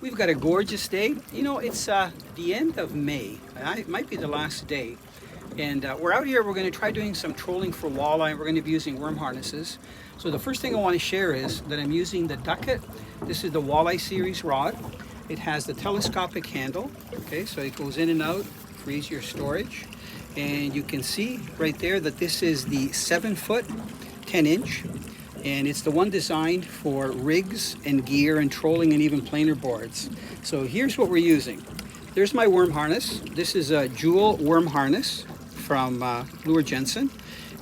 We've got a gorgeous day. You know, it's the end of May. It might be the last day. And we're out here, we're going to try doing some trolling for walleye. We're going to be using worm harnesses. So the first thing I want to share is that I'm using the Ducket. This is the Walleye series rod. It has the telescopic handle. Okay, so it goes in and out for easier storage. And you can see right there that this is the 7-foot, 10-inch. And it's the one designed for rigs and gear and trolling and even planer boards. So here's what we're using. There's my worm harness. This is a Jewel worm harness from Lure Jensen.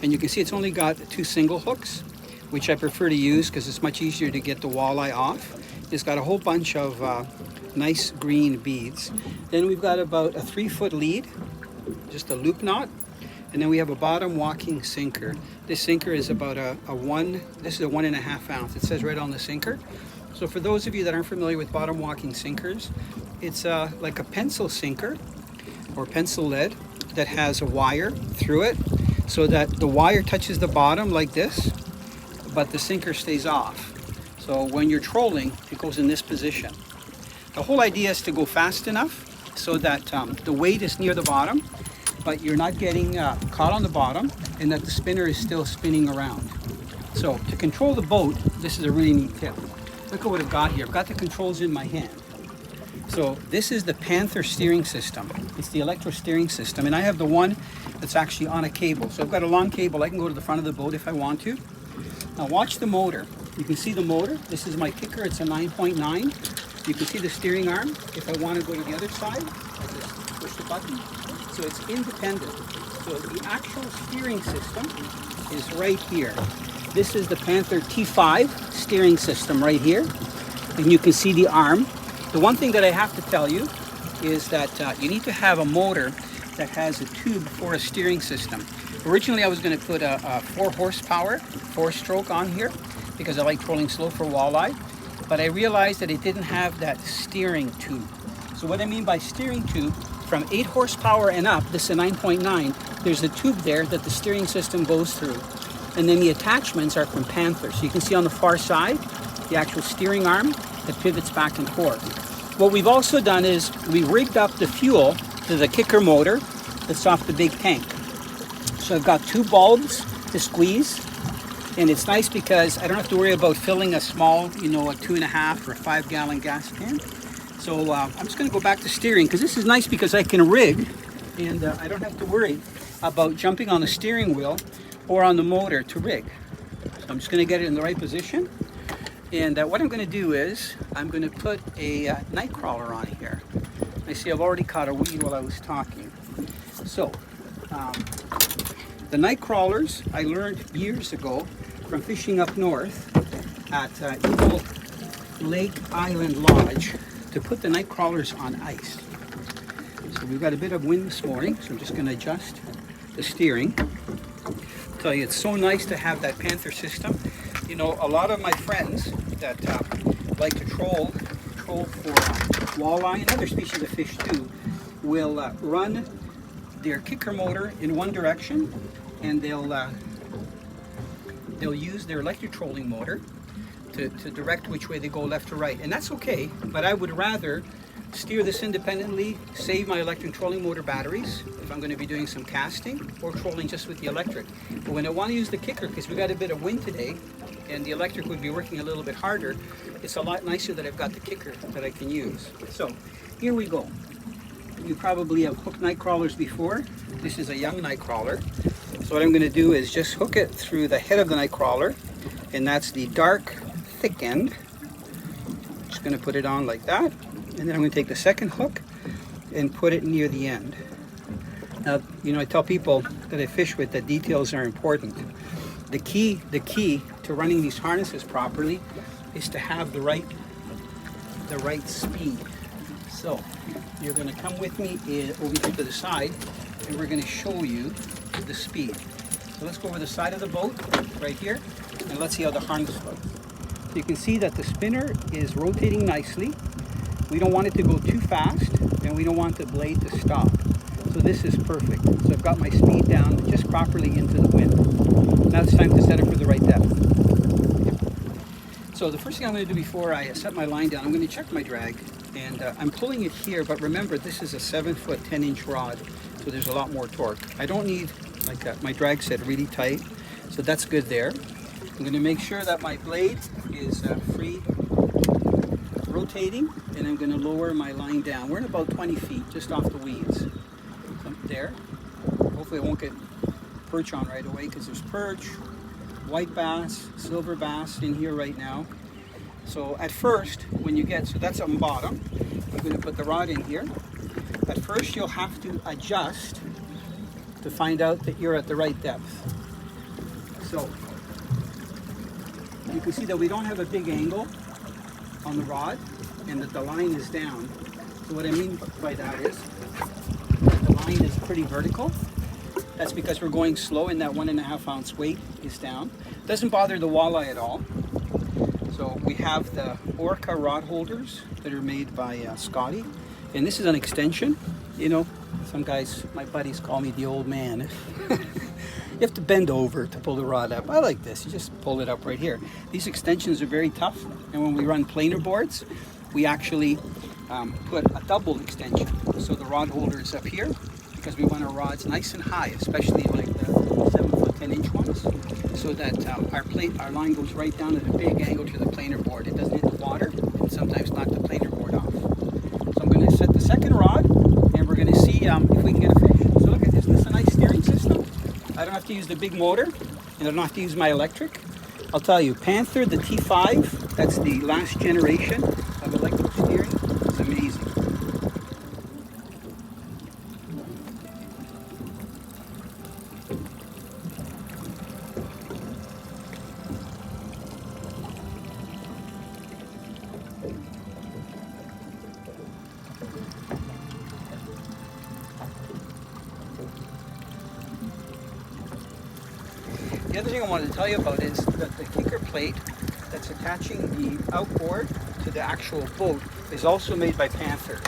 And you can see it's only got 2 single hooks, which I prefer to use because it's much easier to get the walleye off. It's got a whole bunch of nice green beads. Then we've got about a 3-foot lead, just a loop knot. And then we have a bottom walking sinker. This sinker is about this is a 1.5 ounce. It says right on the sinker. So for those of you that aren't familiar with bottom walking sinkers, it's like a pencil sinker or pencil lead that has a wire through it so that the wire touches the bottom like this, but the sinker stays off. So when you're trolling, it goes in this position. The whole idea is to go fast enough so that the weight is near the bottom, but you're not getting caught on the bottom and that the spinner is still spinning around. So to control the boat, this is a really neat tip. Look at what I've got here. I've got the controls in my hand. So this is the Panther steering system. It's the electro steering system, and I have the one that's actually on a cable. So I've got a long cable. I can go to the front of the boat if I want to. Now watch the motor. You can see the motor. This is my kicker. It's a 9.9. You can see the steering arm. If I want to go to the other side, I just push the button. So it's independent. So the actual steering system is right here. This is the Panther T5 steering system right here. And you can see the arm. The one thing that I have to tell you is that you need to have a motor that has a tube for a steering system. Originally I was going to put a 4 horsepower, 4-stroke on here because I like trolling slow for walleye. But I realized that it didn't have that steering tube. So what I mean by steering tube, from 8 horsepower and up, this is a 9.9, there's a tube there that the steering system goes through. And then the attachments are from Panther. So you can see on the far side, the actual steering arm that pivots back and forth. What we've also done is we rigged up the fuel to the kicker motor that's off the big tank. So I've got 2 bulbs to squeeze. And it's nice because I don't have to worry about filling a small, you know, a 2.5 or 5-gallon gas can. So I'm just going to go back to steering because this is nice because I can rig and I don't have to worry about jumping on the steering wheel or on the motor to rig. So I'm just going to get it in the right position. And what I'm going to do is I'm going to put a Nightcrawler on here. I see I've already caught a weed while I was talking. So the Nightcrawlers I learned years ago from fishing up north at Eagle Lake Island Lodge to put the Nightcrawlers on ice. So we've got a bit of wind this morning, so I'm just going to adjust the steering. I'll tell you, it's so nice to have that Panther system. You know, a lot of my friends that like to troll for walleye and other species of fish too, will run their kicker motor in one direction, and they'll use their electric trolling motor to direct which way they go, left or right. And that's okay, but I would rather steer this independently, save my electric trolling motor batteries if I'm going to be doing some casting or trolling just with the electric. But when I want to use the kicker, because we got a bit of wind today and the electric would be working a little bit harder, it's a lot nicer that I've got the kicker that I can use. So here we go. You probably have hooked Nightcrawlers before. This is a young Nightcrawler. So what I'm going to do is just hook it through the head of the Nightcrawler, and that's the dark thick end. Just going to put it on like that, and then I'm going to take the second hook and put it near the end. Now, you know, I tell people that I fish with that details are important. The key to running these harnesses properly is to have the right speed. So you're going to come with me over here to the side, and we're going to show you the speed. So let's go over the side of the boat right here, and let's see how the harness looks. So you can see that the spinner is rotating nicely. We don't want it to go too fast, and we don't want the blade to stop. So this is perfect. So I've got my speed down just properly into the wind. Now it's time to set it for the right depth. So the first thing I'm going to do before I set my line down, I'm going to check my drag. And I'm pulling it here, but remember this is a 7-foot 10-inch rod, so there's a lot more torque. I don't need, like my drag set, really tight, so that's good there. I'm going to make sure that my blade is free rotating, and I'm going to lower my line down. We're in about 20 feet, just off the weeds. So there. Hopefully I won't get perch on right away, because there's perch, white bass, silver bass in here right now. So at first, when you get, so that's on the bottom, I'm going to put the rod in here. At first you'll have to adjust to find out that you're at the right depth. So you can see that we don't have a big angle on the rod and that the line is down. So what I mean by that is that the line is pretty vertical. That's because we're going slow and that 1.5 ounce weight is down. Doesn't bother the walleye at all. So we have the Orca rod holders that are made by Scotty. And this is an extension. You know, some guys, my buddies call me the old man. You have to bend over to pull the rod up. I like this, you just pull it up right here. These extensions are very tough. And when we run planer boards, we actually put a double extension. So the rod holder is up here because we want our rods nice and high, especially like the 7-foot 10-inch ones, so that our line goes right down at a big angle to the planer board. It doesn't hit the water and sometimes knock the planer board off. So I'm going to set the second rod and we're going to see if we can get a fish. So look, isn't this a nice steering system? I don't have to use the big motor and I don't have to use my electric. I'll tell you, Panther, the T5, that's the last generation of electro steering. It's amazing. The other thing I wanted to tell you about is that the kicker plate that's attaching the outboard to the actual boat is also made by Panther.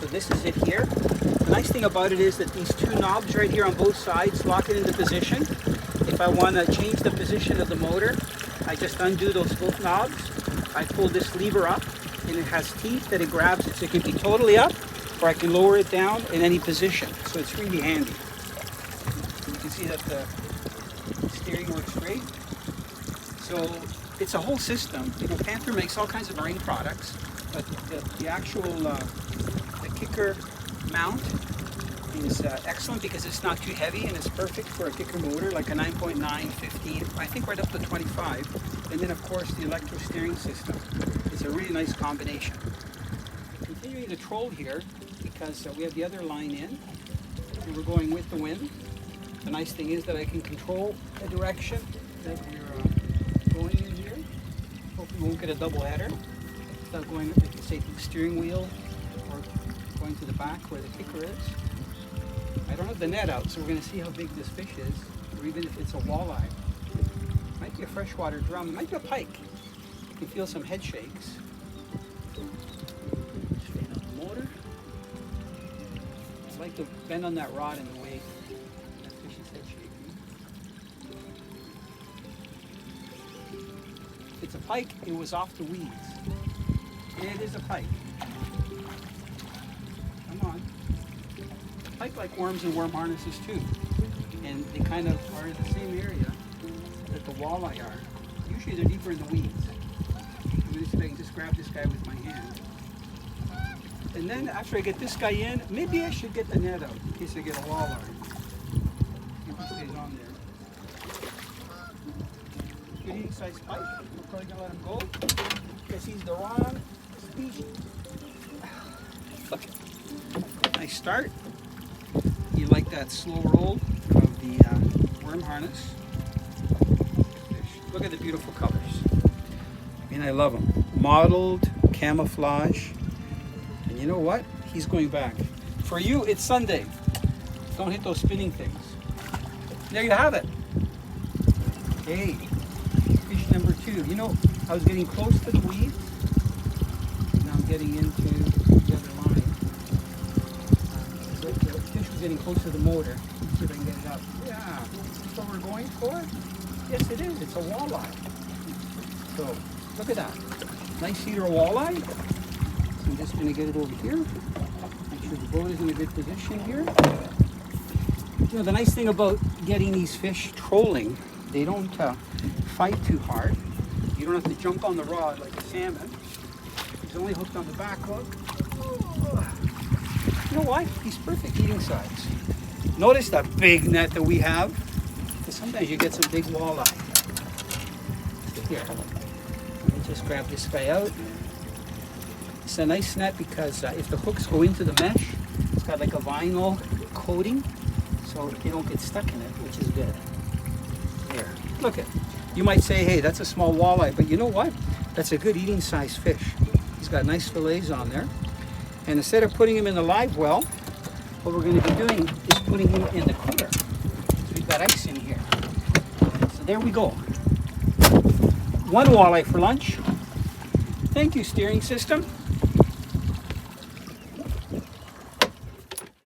So this is it here. The nice thing about it is that these two knobs right here on both sides lock it into position. If I want to change the position of the motor, I just undo those both knobs. I pull this lever up and it has teeth that it grabs it. So it can be totally up or I can lower it down in any position. So it's really handy. You can see that the steering works great. So it's a whole system. You know, Panther makes all kinds of marine products, but the actual the kicker mount is excellent because it's not too heavy and it's perfect for a kicker motor like a 9.9, 15, I think right up to 25. And then of course the electro steering system. It's a really nice combination. Continuing to troll here because we have the other line in and we're going with the wind. The nice thing is that I can control the direction that we're going in here. Hopefully we won't get a double header. Without going, like you say, to the steering wheel or going to the back where the kicker is. I don't have the net out, so we're going to see how big this fish is, or even if it's a walleye. It might be a freshwater drum, it might be a pike. You can feel some head shakes. Straighten out the motor. I like to bend on that rod in the way that fish's head shaking. If it's a pike, it was off the weeds. It is a pike. Come on. Pike like worms and worm harnesses too. And they kind of are in the same area that the walleye are. Usually they're deeper in the weeds. I'm going to see if I can just grab this guy with my hand. And then after I get this guy in, maybe I should get the net out in case I get a walleye. See if he stays on there. Good sized pike. We're probably going to let him go because he's the wrong species. Okay. Nice start. You like that slow roll of the worm harness. Look at the beautiful colors. I mean, I love them. Mottled, camouflage. And you know what? He's going back. For you, it's Sunday. Don't hit those spinning things. There you have it. Okay. Fish number 2. You know, I was getting close to the weeds. Now I'm getting into the other line. The fish was getting close to the motor. Let's see if I can get it up. Yeah. Is this what we're going for? Yes, it is. It's a walleye. So Look at that. Nice cedar walleye. So I'm just going to get it over here. Make sure the boat is in a good position here. You know, the nice thing about getting these fish trolling, they don't fight too hard. You don't have to jump on the rod like a salmon. He's only hooked on the back hook. You know why? He's perfect eating size. Notice that big net that we have. Because sometimes you get some big walleye. Here, let me just grab this guy out. It's a nice net because if the hooks go into the mesh, it's got like a vinyl coating, so they don't get stuck in it, which is good. There, look at. You might say, hey, that's a small walleye, but you know what? That's a good eating size fish. He's got nice fillets on there. And instead of putting him in the live well, what we're going to be doing is putting him in the cooler. So we've got ice in here. So there we go. One walleye for lunch. Thank you, steering system.